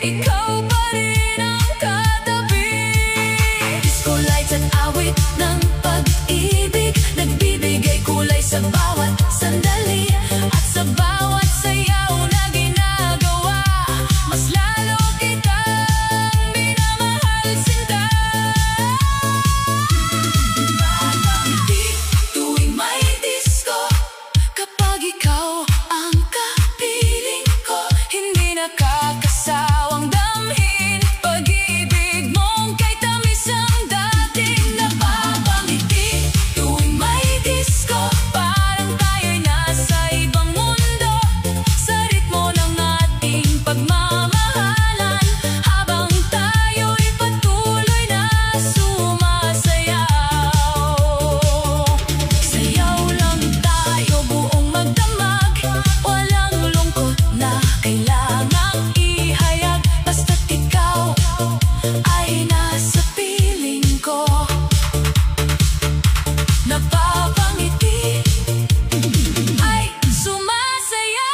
ikaw pa rin ang katabi. Disco lights at awit ng pag-ibig, nagbibigay kulay sa bawat sandali. At sa bawat sayaw na ginagawa, mas lalo kitang minamahal, sinta. Napangiti tuwing may disco, kapag ikaw ang kapiling ko. Hindi nakakasawang damhin pag-ibig mong kay tamis ang dating. Napapangiti tuwing may disco, parang tayo'y nasa ibang mundo. Sa ritmo ng ating pagmamahalan, habang tayo'y patuloy na sumasayaw. Sayaw lang tayo buong magdamag, walang lungkot na kailangang ihayag. Basta't ikaw ay nasa piling ko. Napapangiti ay sumasayaw.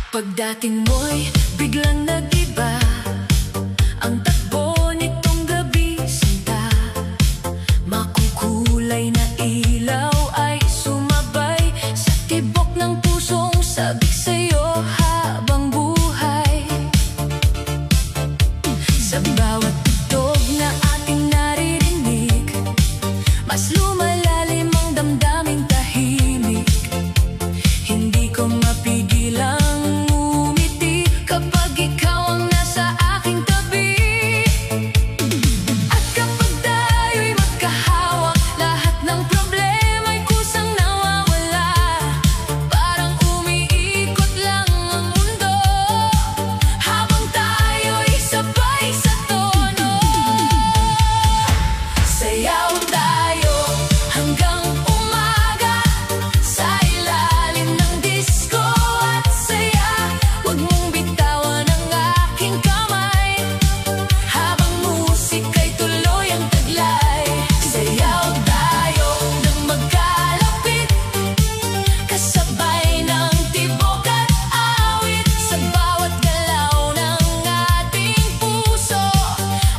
Pagdating mo'y biglang nag-iba ang takbo nitong gabi, sinta. Makukulay na ilaw ay sumabay sa tibok ng pusong sabik sa'yo habang buhay. Sa bawat tugtog na ating naririnig, mas lumalalim ang damdaming tahimik. Hindi ko mapigilang umiti kapag ikaw ang nasa aking tabi. At kapag tayo'y magkahawak, lahat ng problema'y kusang nawawala. Parang umiikot lang ang mundo, habang tayo'y sabay sa tono. Sayaw tayo hanggang umaga, sa ilalim ng disco at saya. Huwag mong bitawan ang aking kamay, habang musika'y tuloy ang taglay. Sayaw tayo nang magkalapit, kasabay ng tibok at awit. Sa bawat galaw ng ating puso,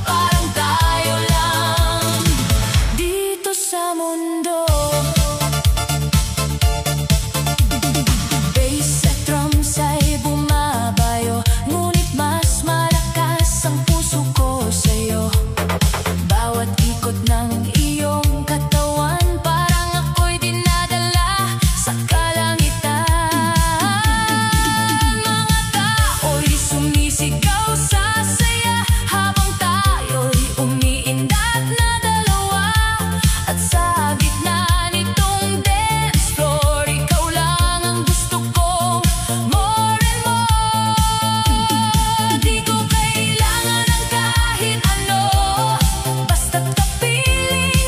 parang tayo lang dito sa mundo. Bass at drums ay bumabayo, ngunit mas malakas ang puso ko sa'yo. Bawat ikot ng iyong katawan, parang ako'y dinadala sa kalangitan. Mga tao'y sumisigaw sa saya, habang tayo'y umiindat na dalawa. At sa gitna nitong dance floor, ikaw lang ang gusto kong more and more. Di ko kailangan ng kahit ano, basta't kapiling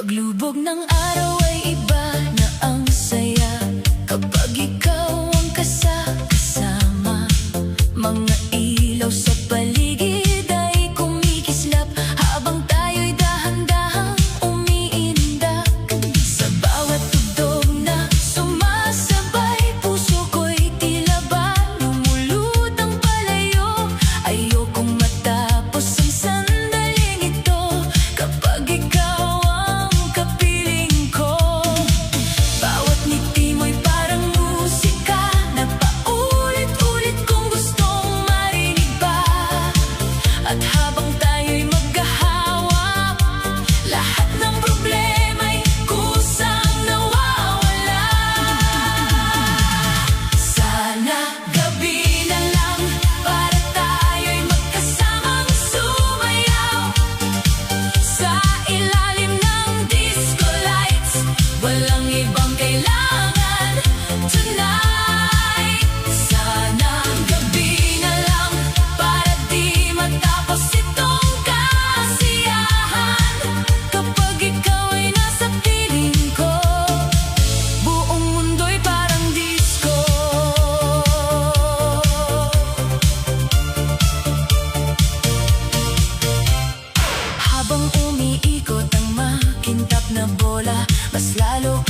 Paglubog ng araw ay iba na ang saya kapag ikaw ang kasama. Mga ilaw sa paligid ay kumikislap habang tayo'y dahan-dahang umiindak. Sa bawat tugtog na sumasabay, puso ko'y tila ba lumulutang palayo. Ayokong matapos ang sandaling ito kapag ikaw ang kapiling ko. Bawat ngiti mo'y parang musika na paulit-ulit kong gustong marinig pa. At habang tayo'y maghahawak, lahat ng problema'y kusang nawawala. Sana gabi na lang para tayo'y magkasamang sumayaw sa ilalim ng disco lights. Walang ibang kailangan tonight. Sana gabi na lang para di matapos itong kasiyahan. Kapag ikaw ay nasa piling ko, buong mundo'y parang disco. Habang umiikot ang makintab na bola, mas lalo